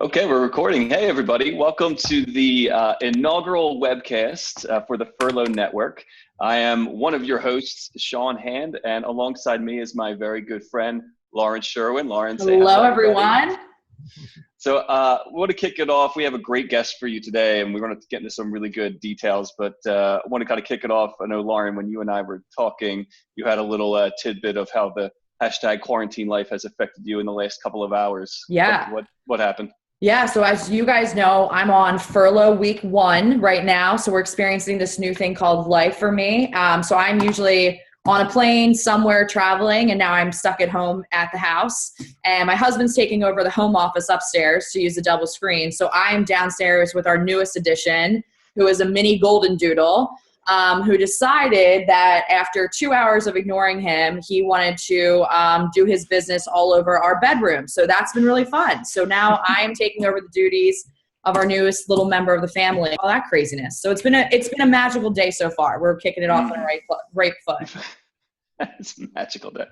Okay, we're recording. Hey, everybody. Welcome to the inaugural webcast for the Furlough Network. I am one of your hosts, Sean Hand, and alongside me is my very good friend, Lauren Sherwin. Lauren, say hi. Hello, everyone. So we want to kick it off. We have a great guest for you today, and we're going to get into some really good details, but I want to kind of kick it off. I know, Lauren, when you and I were talking, you had a little tidbit of how the hashtag quarantine life has affected you in the last couple of hours. Yeah. What happened? Yeah, so as you guys know, I'm on furlough week 1 right now. So we're experiencing this new thing called life for me. So I'm usually on a plane somewhere traveling, and now I'm stuck at home at the house. And my husband's taking over the home office upstairs to use the double screen. So I'm downstairs with our newest addition, who is a mini golden doodle, who decided that after 2 hours of ignoring him, he wanted to do his business all over our bedroom. So that's been really fun. So now I am taking over the duties of our newest little member of the family, all that craziness. So it's been a magical day so far. We're kicking it off on a right foot. It's a magical day.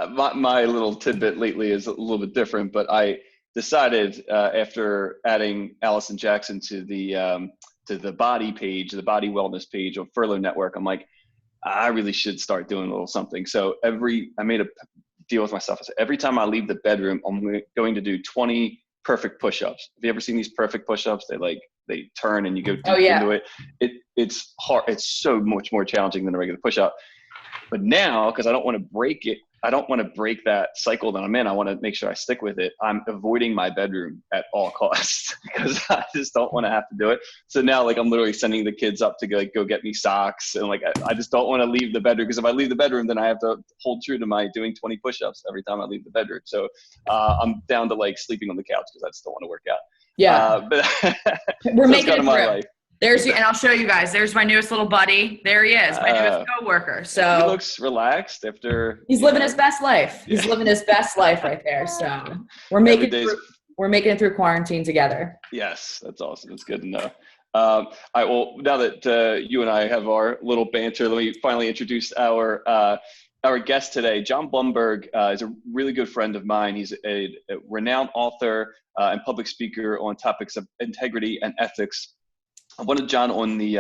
My little tidbit lately is a little bit different, but I decided after adding Allison Jackson to the body page, the body wellness page of Furlough Network, I'm like, I really should start doing a little something. So I made a deal with myself. I said, every time I leave the bedroom, I'm going to do 20 perfect push-ups. Have you ever seen these perfect push-ups? They turn and you go deep into it. It's hard. It's so much more challenging than a regular push-up. But now, because I don't want to break it, I don't want to break that cycle that I'm in. I want to make sure I stick with it. I'm avoiding my bedroom at all costs because I just don't want to have to do it. So now, I'm literally sending the kids up to go get me socks, and I just don't want to leave the bedroom, because if I leave the bedroom, then I have to hold true to my doing 20 push-ups every time I leave the bedroom. So I'm down to sleeping on the couch because I just don't want to work out. Yeah, but we're so making it my through. life. And I'll show you guys. There's my newest little buddy. There he is, my newest coworker. So he looks relaxed after. He's living his best life. He's living his best life right there. So we're making it through quarantine together. Yes, that's awesome. It's good to know. All right, well, now that you and I have our little banter, let me finally introduce our guest today. John Blumberg is a really good friend of mine. He's a renowned author and public speaker on topics of integrity and ethics. I wanted John on the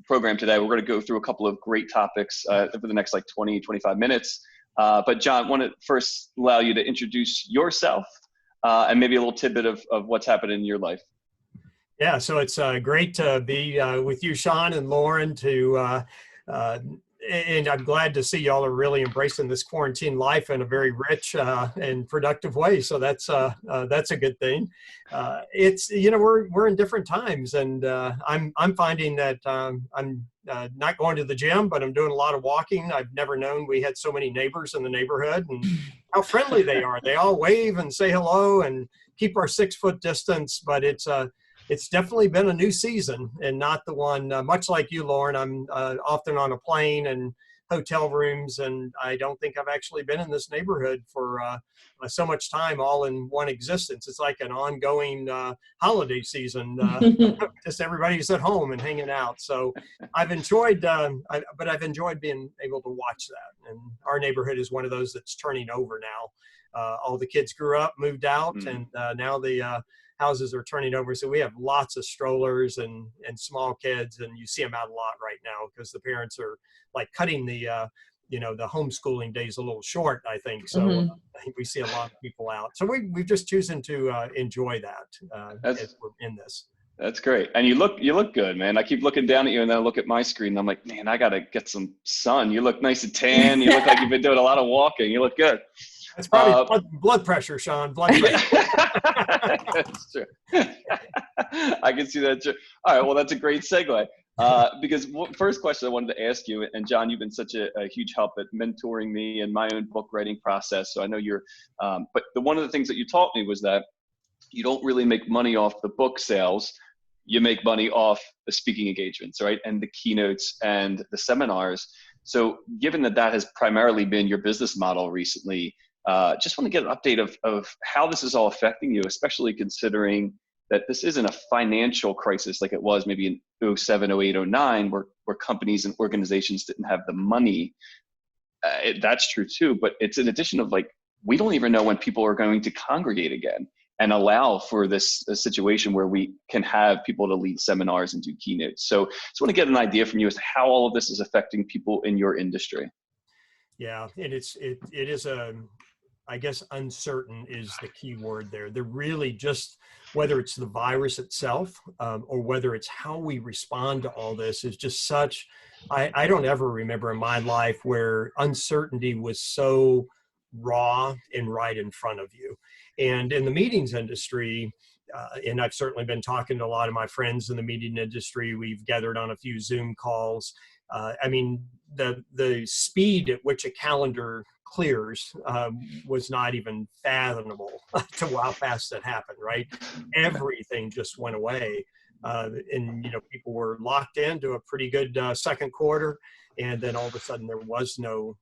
program today. We're going to go through a couple of great topics for the next 20, 25 minutes. But John, I want to first allow you to introduce yourself and maybe a little tidbit of what's happened in your life. Yeah, so it's great to be with you, Sean and Lauren, and I'm glad to see y'all are really embracing this quarantine life in a very rich and productive way. So that's a good thing. It's we're in different times, and I'm finding that I'm not going to the gym, but I'm doing a lot of walking. I've never known we had so many neighbors in the neighborhood, and how friendly they are. They all wave and say hello and keep our 6-foot distance. But it's definitely been a new season, and not the one, much like you, Lauren, I'm often on a plane and hotel rooms, and I don't think I've actually been in this neighborhood for so much time all in one existence. It's like an ongoing holiday season. Just everybody's at home and hanging out. So I've enjoyed, but I've enjoyed being able to watch that. And our neighborhood is one of those that's turning over now. All the kids grew up, moved out, and now the houses are turning over. So we have lots of strollers and small kids, and you see them out a lot right now because the parents are cutting the the homeschooling days a little short, I think. So I think we see a lot of people out. So we've just chosen to enjoy that as we're in this. That's great. And you look good, man. I keep looking down at you, and then I look at my screen and I'm like, man, I got to get some sun. You look nice and tan. You look like you've been doing a lot of walking. You look good. That's probably blood pressure, Sean. Blood pressure. That's true. I can see that too. All right. Well, that's a great segue. Because first question I wanted to ask you, and John, you've been such a huge help at mentoring me in my own book writing process. So I know you're, but one of the things that you taught me was that you don't really make money off the book sales. You make money off the speaking engagements, right? And the keynotes and the seminars. So given that has primarily been your business model recently, just want to get an update of how this is all affecting you, especially considering that this isn't a financial crisis like it was maybe in 07, 08, 09, where companies and organizations didn't have the money. That's true too, but it's an addition of we don't even know when people are going to congregate again and allow for this situation where we can have people to lead seminars and do keynotes. So just want to get an idea from you as to how all of this is affecting people in your industry. Yeah, and it is I guess uncertain is the key word there. They're really just, whether it's the virus itself or whether it's how we respond to all this is just such, I don't ever remember in my life where uncertainty was so raw and right in front of you. And in the meetings industry, and I've certainly been talking to a lot of my friends in the meeting industry, we've gathered on a few Zoom calls. I mean, the speed at which a calendar clears was not even fathomable to how fast that happened, right? Everything just went away. And, people were locked into a pretty good second quarter. And then all of a sudden there was no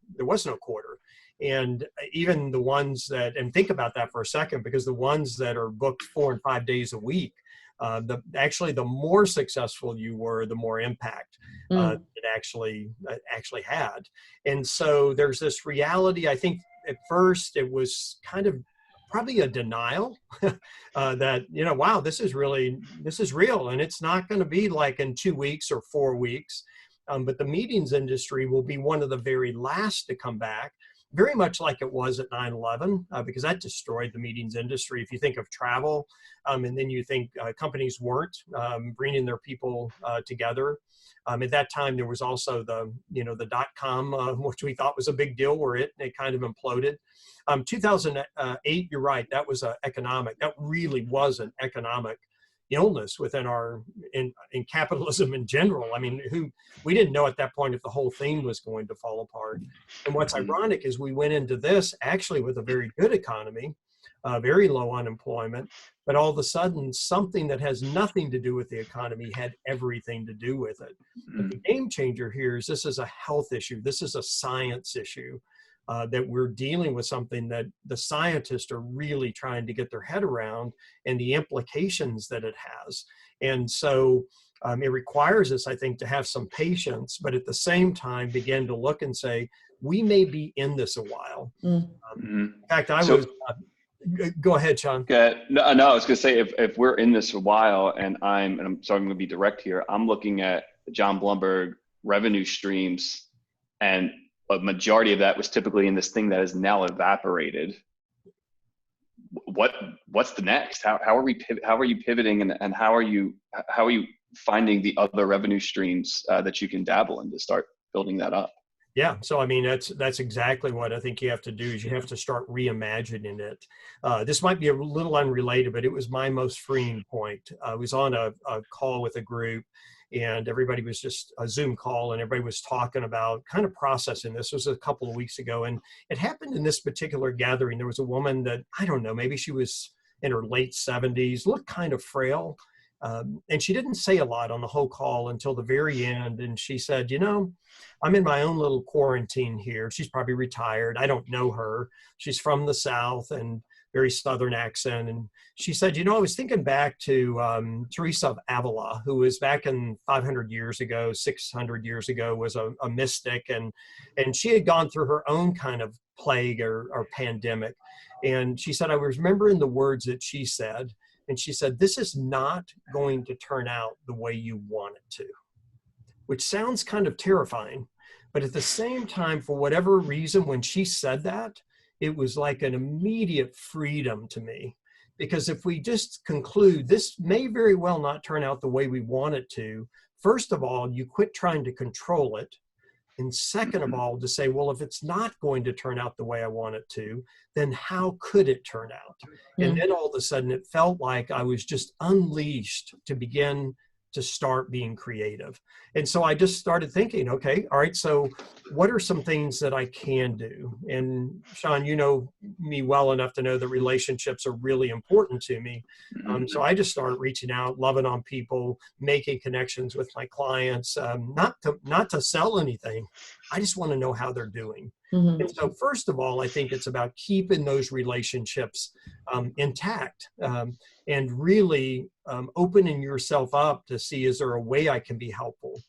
quarter. And even the ones that, and think about that for a second, because the ones that are booked 4 and 5 days a week, the more successful you were, the more impact it actually had. And so there's this reality. I think at first it was kind of probably a denial that, wow, this is real, and it's not going to be like in 2 weeks or 4 weeks. But the meetings industry will be one of the very last to come back, very much like it was at 9/11, because that destroyed the meetings industry. If you think of travel, and then you think companies weren't bringing their people together. At that time, there was also the .com, which we thought was a big deal, where it kind of imploded. 2008, you're right, that was that really was an economic illness within in capitalism in general. I mean, we didn't know at that point if the whole thing was going to fall apart. And what's ironic is we went into this actually with a very good economy, very low unemployment, but all of a sudden something that has nothing to do with the economy had everything to do with it. But the game changer here is this is a health issue. This is a science issue. That we're dealing with something that the scientists are really trying to get their head around and the implications that it has. And so it requires us, I think, to have some patience, but at the same time, begin to look and say, we may be in this a while. In fact, go ahead, Sean. No, I was going to say, if we're in this a while, and I'm sorry, I'm going to be direct here. I'm looking at John Blumberg revenue streams, and a majority of that was typically in this thing that is now evaporated. What's the next? How are you pivoting, and how are you finding the other revenue streams that you can dabble in to start building that up? Yeah, so I mean that's exactly what I think you have to do. Is you have to start reimagining it. This might be a little unrelated, but it was my most freeing point. I was on a call with a group, and everybody was just a Zoom call, and everybody was talking about kind of processing. This was a couple of weeks ago, and it happened in this particular gathering. There was a woman that, I don't know, maybe she was in her late 70s, looked kind of frail, and she didn't say a lot on the whole call until the very end. And she said, I'm in my own little quarantine here. She's probably retired. I don't know her. She's from the South and very Southern accent. And she said, I was thinking back to Teresa of Avila, who was back in 500 years ago, 600 years ago, was a mystic. And she had gone through her own kind of plague or pandemic. And she said, I was remembering the words that she said. And she said, this is not going to turn out the way you want it to, which sounds kind of terrifying. But at the same time, for whatever reason, when she said that, it was like an immediate freedom to me. Because if we just conclude this may very well not turn out the way we want it to, first of all, you quit trying to control it. And second of all, to say, well, if it's not going to turn out the way I want it to, then how could it turn out? And then all of a sudden it felt like I was just unleashed to begin to start being creative. And so I just started thinking, okay, all right, so what are some things that I can do? And Sean, you know me well enough to know that relationships are really important to me. So I just started reaching out, loving on people, making connections with my clients, not to sell anything. I just want to know how they're doing. And so first of all, I think it's about keeping those relationships intact and really opening yourself up to see, is there a way I can be helpful?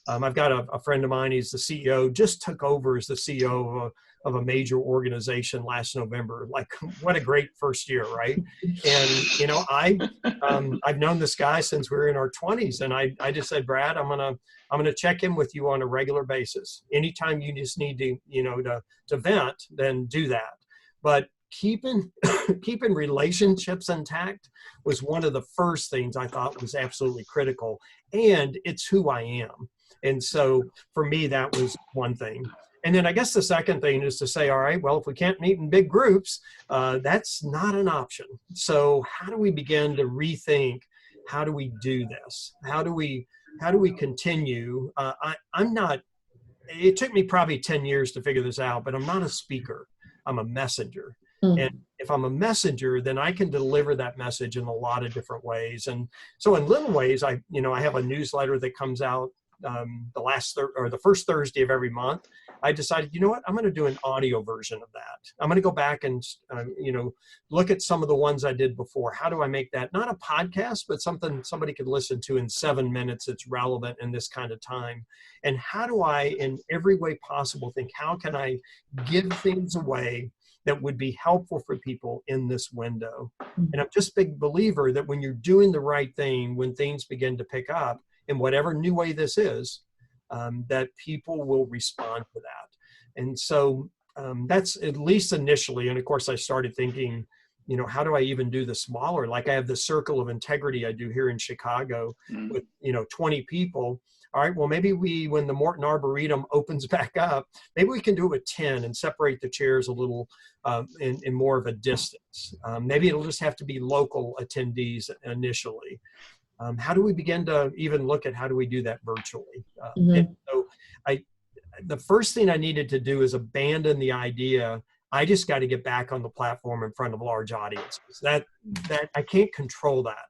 I've got a friend of mine, he's the CEO, just took over as the CEO of a major organization last November. Like, what a great first year, right? And, you know, I've known this guy since we were in our 20s, and I just said, Brad, I'm gonna check in with you on a regular basis. Anytime you just need to, you know, to vent, then do that. But keeping relationships intact was one of the first things I thought was absolutely critical, and it's who I am. And so for me, that was one thing. And then I guess the second thing is to say, all right, well, if we can't meet in big groups, that's not an option. So how do we begin to rethink, how do we do this? How do we continue? I'm not, it took me probably 10 years to figure this out, but I'm not a speaker. I'm a messenger. And if I'm a messenger, then I can deliver that message in a lot of different ways. And so in little ways, I have a newsletter that comes out the first Thursday of every month. I decided, you know what, I'm going to do an audio version of that. I'm going to go back and, look at some of the ones I did before. How do I make that not a podcast, but something somebody could listen to in 7 minutes that's relevant in this kind of time? And how do I, in every way possible, think, how can I give things away that would be helpful for people in this window? And I'm just a big believer that when you're doing the right thing, when things begin to pick up, in whatever new way this is, that people will respond to that. And so that's at least initially. And of course, I started thinking, how do I even do the smaller? Like I have the circle of integrity I do here in Chicago with, 20 people. All right, well, maybe when the Morton Arboretum opens back up, maybe we can do it with 10 and separate the chairs a little in more of a distance. Maybe it'll just have to be local attendees initially. How do we begin to even look at how do we do that virtually? And so the first thing I needed to do is abandon the idea, I just got to get back on the platform in front of large audiences. That I can't control that.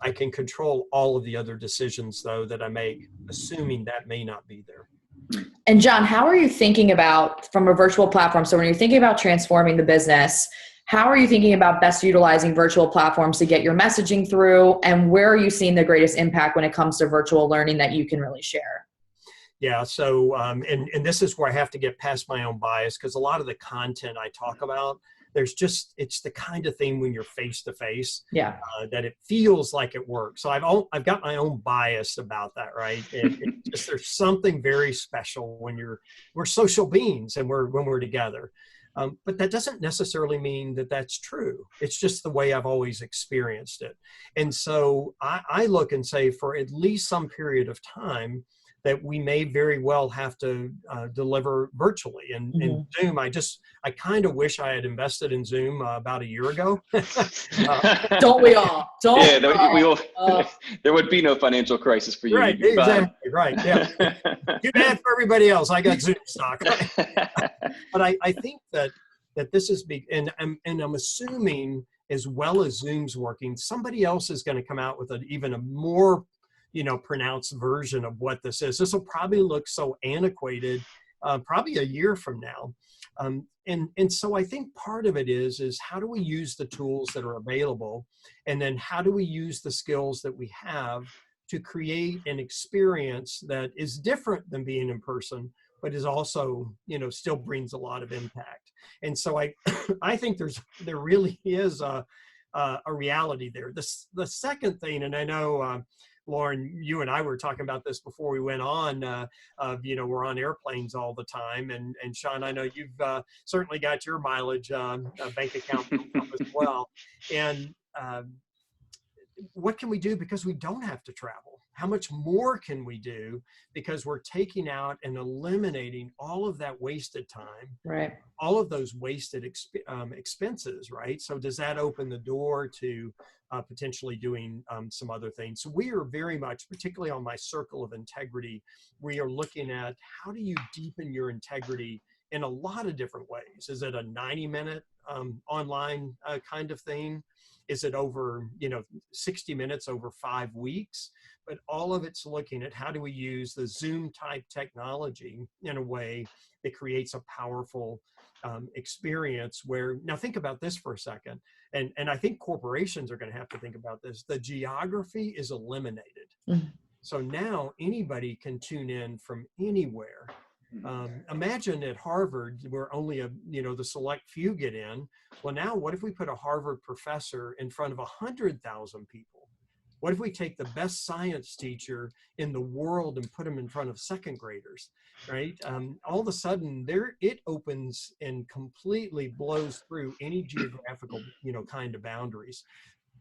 I can control all of the other decisions, though, that I make, assuming that may not be there. And John, how are you thinking about from a virtual platform? So when you're thinking about transforming the business, how are you thinking about best utilizing virtual platforms to get your messaging through? And where are you seeing the greatest impact when it comes to virtual learning that you can really share? Yeah, so, and this is where I have to get past my own bias, because a lot of the content I talk about, it's the kind of thing when you're face to face, that it feels like it works. So I've got my own bias about that, right? There's something very special when we're social beings and when we're together. But that doesn't necessarily mean that that's true. It's just the way I've always experienced it. And so I look and say, for at least some period of time, that we may very well have to deliver virtually. And Zoom, I kind of wish I had invested in Zoom about a year ago. Don't we all? We all. There would be no financial crisis for you. Right, exactly, right, yeah. Too bad for everybody else. I got Zoom stock. But I think that this is big, and I'm assuming as well as Zoom's working, somebody else is going to come out with even a more pronounced version of what this is. This will probably look so antiquated, probably a year from now. And so I think part of it is how do we use the tools that are available? And then how do we use the skills that we have to create an experience that is different than being in person, but is also, still brings a lot of impact. And so I think there really is a reality there. The second thing, and I know, Lauren, you and I were talking about this before we went on, we're on airplanes all the time. And Sean, I know you've certainly got your mileage bank account as well. And what can we do because we don't have to travel? How much more can we do because we're taking out and eliminating all of that wasted time, right? All of those wasted expenses, right? So does that open the door to potentially doing some other things? So we are very much, particularly on my circle of integrity, we are looking at how do you deepen your integrity in a lot of different ways. Is it a 90-minute online kind of thing? Is it over, 60 minutes over 5 weeks? But all of it's looking at how do we use the Zoom type technology in a way that creates a powerful experience where, now think about this for a second. And I think corporations are going to have to think about this. The geography is eliminated. So now anybody can tune in from anywhere Imagine at Harvard, where only the select few get in. Well, now what if we put a Harvard professor in front of 100,000 people? What if we take the best science teacher in the world and put them in front of second graders, right? All of a sudden, it opens and completely blows through any geographical, kind of boundaries.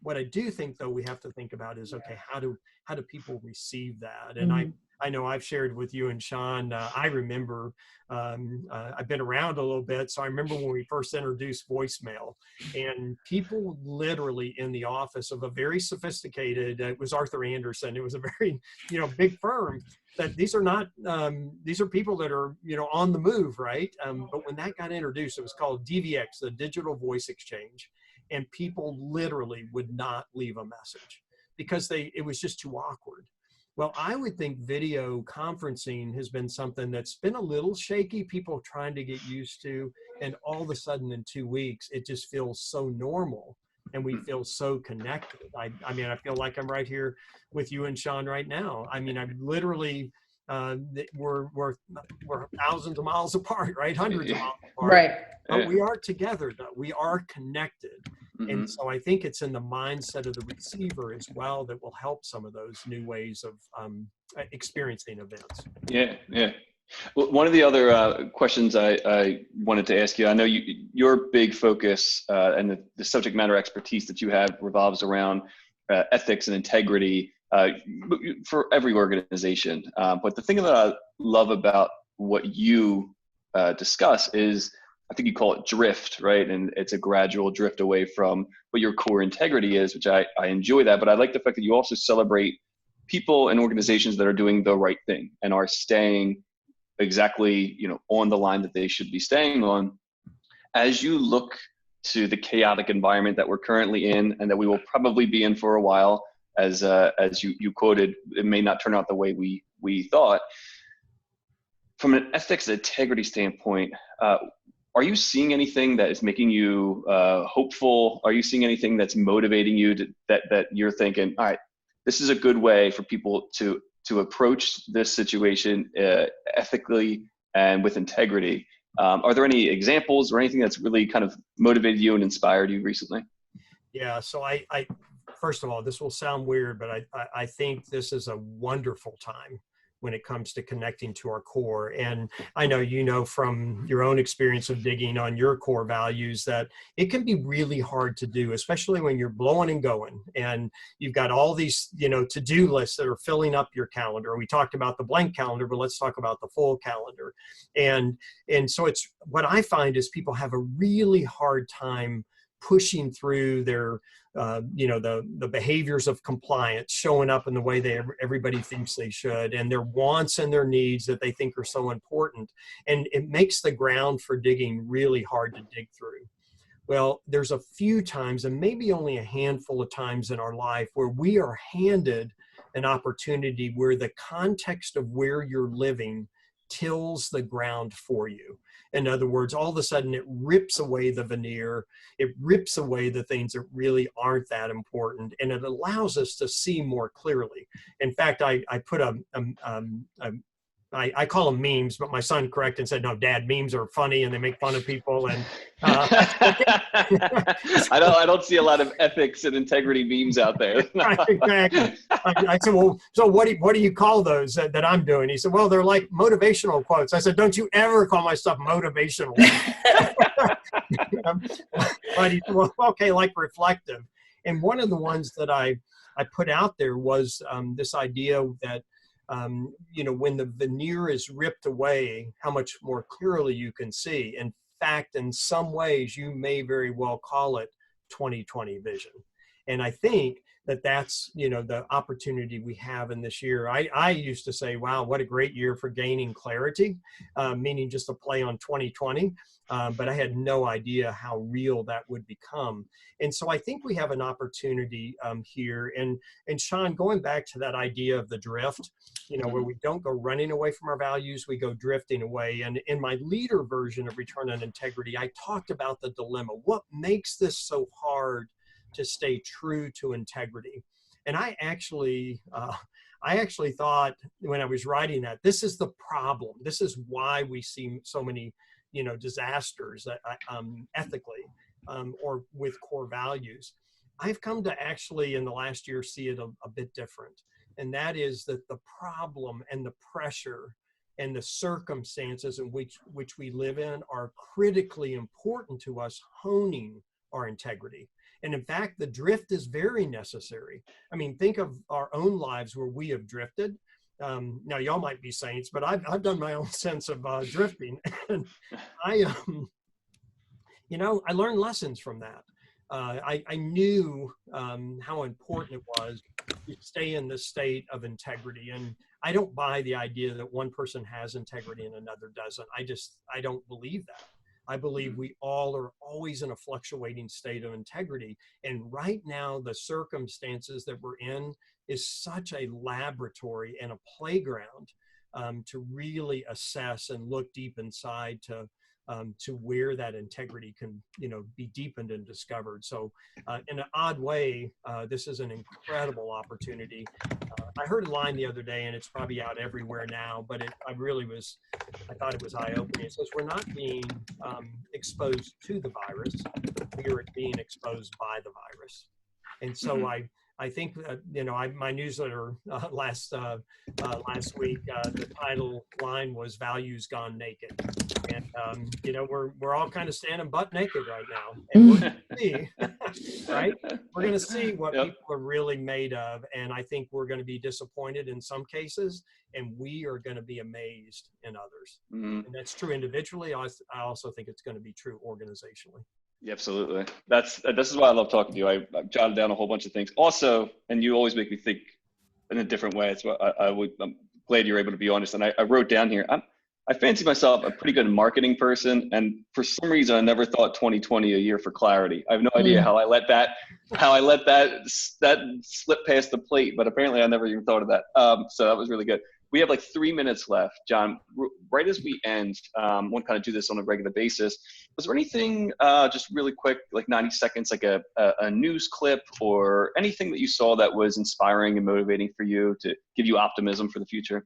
What I do think, though, we have to think about is, okay, how do people receive that? And I know I've shared with you and Sean. I remember I've been around a little bit, so I remember when we first introduced voicemail, and people literally in the office of a very sophisticated. It was Arthur Andersen. It was a very big firm. That these are not these are people that are on the move, right? But when that got introduced, it was called DVX, the Digital Voice Exchange. And people literally would not leave a message because it was just too awkward. Well, I would think video conferencing has been something that's been a little shaky, people trying to get used to, and all of a sudden in 2 weeks, it just feels so normal and we feel so connected. I mean, I feel like I'm right here with you and Sean right now. I mean, I'm literally, we're thousands of miles apart, right? Hundreds of miles apart. Right. But we are together, though. We are connected. And so I think it's in the mindset of the receiver as well that will help some of those new ways of experiencing events. Yeah, yeah. Well, one of the other questions I wanted to ask you, I know your big focus and the subject matter expertise that you have revolves around ethics and integrity for every organization. But the thing that I love about what you discuss is, I think you call it drift, right? And it's a gradual drift away from what your core integrity is, which I enjoy that. But I like the fact that you also celebrate people and organizations that are doing the right thing and are staying exactly, on the line that they should be staying on. As you look to the chaotic environment that we're currently in and that we will probably be in for a while, as you quoted, it may not turn out the way we thought. From an ethics and integrity standpoint, are you seeing anything that is making you hopeful? Are you seeing anything that's motivating you that you're thinking, all right, this is a good way for people to approach this situation ethically and with integrity? Are there any examples or anything that's really kind of motivated you and inspired you recently? Yeah, so I first of all, this will sound weird, but I think this is a wonderful time when it comes to connecting to our core. And I know from your own experience of digging on your core values that it can be really hard to do, especially when you're blowing and going and you've got all these, to-do lists that are filling up your calendar. We talked about the blank calendar, but let's talk about the full calendar. And so it's what I find is people have a really hard time pushing through their the behaviors of compliance, showing up in the way everybody thinks they should, and their wants and their needs that they think are so important. And it makes the ground for digging really hard to dig through. Well, there's a few times, and maybe only a handful of times in our life, where we are handed an opportunity where the context of where you're living tills the ground for you. In other words, all of a sudden it rips away the veneer, it rips away the things that really aren't that important, and it allows us to see more clearly. In fact, I put I call them memes, but my son corrected and said, no, Dad, memes are funny and they make fun of people. And I don't see a lot of ethics and integrity memes out there. Right, exactly. I said, well, so what do you call those that I'm doing? He said, well, they're like motivational quotes. I said, don't you ever call my stuff motivational. But he said, well, okay, like reflective. And one of the ones that I put out there was this idea that when the veneer is ripped away, how much more clearly you can see. In fact, in some ways, you may very well call it 20/20 vision. And I think that's, the opportunity we have in this year. I used to say, wow, what a great year for gaining clarity, meaning just a play on 20/20. But I had no idea how real that would become. And so I think we have an opportunity here. And Sean, going back to that idea of the drift, where we don't go running away from our values, we go drifting away. And in my leader version of Return on Integrity, I talked about the dilemma. What makes this so hard to stay true to integrity? And I actually thought when I was writing that, this is the problem. This is why we see so many, disasters ethically or with core values. I've come to actually in the last year see it a bit different. And that is that the problem and the pressure and the circumstances in which we live in are critically important to us honing our integrity. And in fact, the drift is very necessary. I mean, think of our own lives where we have drifted. Now, y'all might be saints, but I've done my own sense of drifting. And I learned lessons from that. I knew how important it was to stay in this state of integrity. And I don't buy the idea that one person has integrity and another doesn't. I don't believe that. I believe we all are always in a fluctuating state of integrity. And right now, the circumstances that we're in is such a laboratory and a playground to really assess and look deep inside to where that integrity can, be deepened and discovered. So in an odd way, this is an incredible opportunity. I heard a line the other day, and it's probably out everywhere now, but I thought it was eye-opening. It says, we're not being exposed to the virus, we are being exposed by the virus. And so I think my newsletter last week, the title line was "Values Gone Naked," and we're all kind of standing butt naked right now, and we're going to see, right? We're going to see what people are really made of, and I think we're going to be disappointed in some cases, and we are going to be amazed in others. And that's true individually. I also think it's going to be true organizationally. Yeah, absolutely. This is why I love talking to you. I've jotted down a whole bunch of things. Also, and you always make me think in a different way. It's what I'm glad you're able to be honest. And I wrote down here, I fancy myself a pretty good marketing person. And for some reason, I never thought 2020 a year for clarity. I have no idea how I let that slip past the plate, but apparently I never even thought of that. So that was really good. We have like 3 minutes left, John. Right as we end, we'll kind of do this on a regular basis. Was there anything just really quick, like 90 seconds, like a news clip or anything that you saw that was inspiring and motivating for you to give you optimism for the future?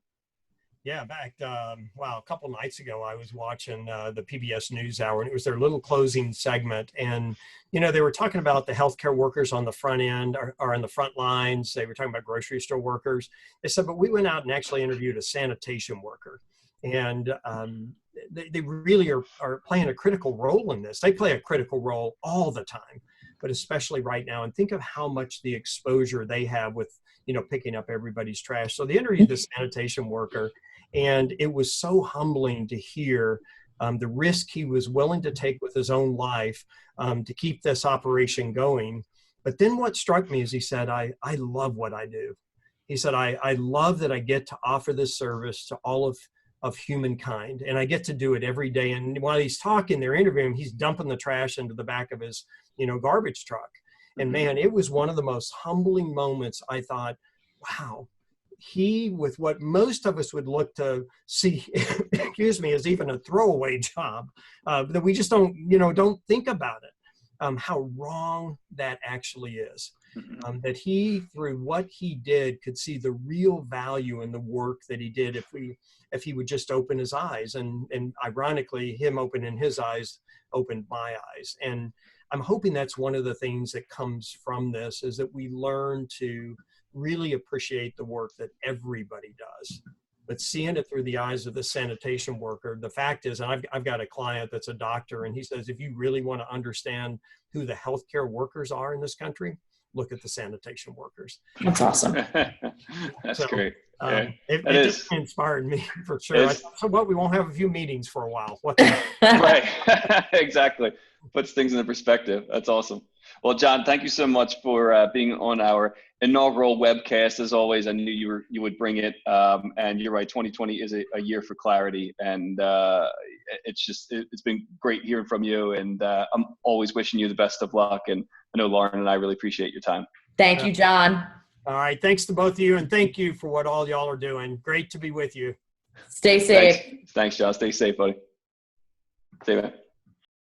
Yeah, a couple nights ago, I was watching the PBS NewsHour, and it was their little closing segment. And, they were talking about the healthcare workers on the front end or on the front lines. They were talking about grocery store workers. They said, but we went out and actually interviewed a sanitation worker. And they really are playing a critical role in this. They play a critical role all the time, but especially right now. And think of how much the exposure they have with, picking up everybody's trash. So they interviewed this sanitation worker. And it was so humbling to hear the risk he was willing to take with his own life to keep this operation going. But then what struck me is he said, I love what I do. He said, I love that I get to offer this service to all of humankind. And I get to do it every day. And while he's talking, they're interviewing him, he's dumping the trash into the back of his, garbage truck. And man, it was one of the most humbling moments. I thought, wow. He, with what most of us would look to see, as even a throwaway job, that we just don't think about it, how wrong that actually is. That he, through what he did, could see the real value in the work that he did if he would just open his eyes. And ironically, him opening his eyes opened my eyes. And I'm hoping that's one of the things that comes from this, is that we learn to really appreciate the work that everybody does, but seeing it through the eyes of the sanitation worker. The fact is, and I've got a client that's a doctor, and he says, if you really want to understand who the healthcare workers are in this country, look at the sanitation workers. That's awesome. That's great. It just inspired me for sure. So what, we won't have a few meetings for a while. Right. Exactly. Puts things into perspective. That's awesome. Well, John, thank you so much for being on our inaugural webcast. As always, I knew you would bring it. And you're right, 2020 is a year for clarity. And it's been great hearing from you. And I'm always wishing you the best of luck. And I know Lauren and I really appreciate your time. Thank you, John. All right. Thanks to both of you. And thank you for what all y'all are doing. Great to be with you. Stay safe. Thanks, John. Stay safe, buddy. See you, man.